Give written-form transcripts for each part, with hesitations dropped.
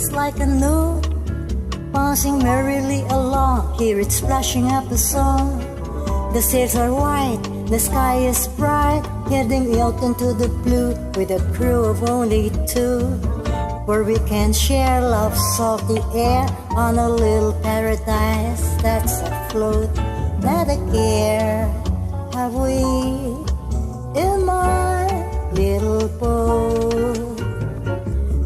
is like a note passing merrily along. Hear it splashing up a song. The sails are white, the sky is bright, heading out into the blue with a crew of only two, where we can share love's salty air on a little paradise that's afloat. Not a care have we in my little boat.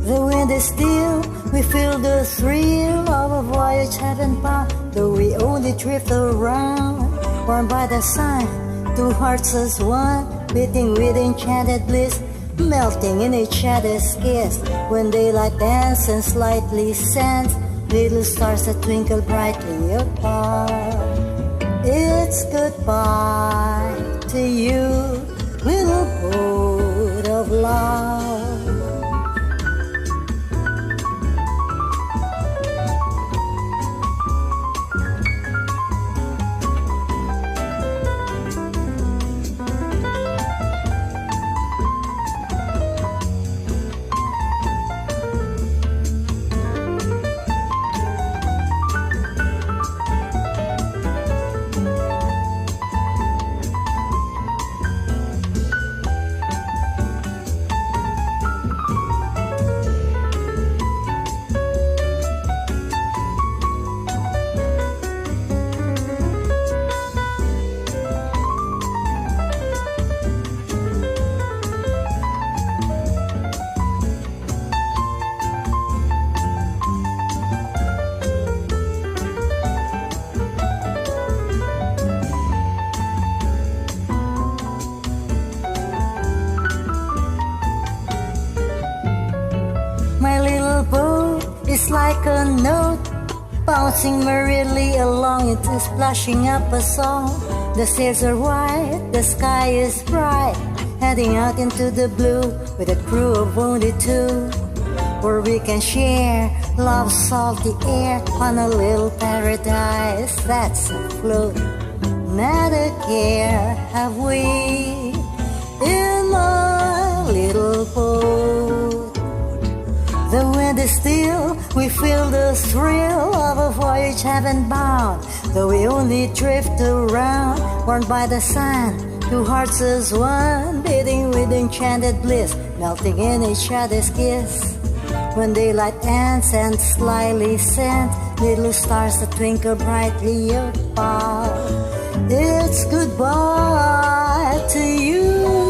The wind is still, we feel the thrill of a voyage heaven bound, though we only drift around, warmed by the sun, two hearts as one, beating with enchanted bliss, melting in each other's kiss. When daylight dance and slightly sands, little stars that twinkle brightly apart. It's goodbye to you, little boat of love. My little boat is like a note bouncing merrily along. It is splashing up a song. The sails are white, the sky is bright, heading out into the blue with a crew of only two, where we can share love's salty air on a little paradise that's afloat. Not a care have we in my little boat. The wind is still, we feel the thrill of a voyage heaven bound, though we only drift around, warmed by the sun, two hearts as one, beating with enchanted bliss, melting in each other's kiss. When daylight ends and slyly sent, little stars that twinkle brightly apart. It's goodbye to you,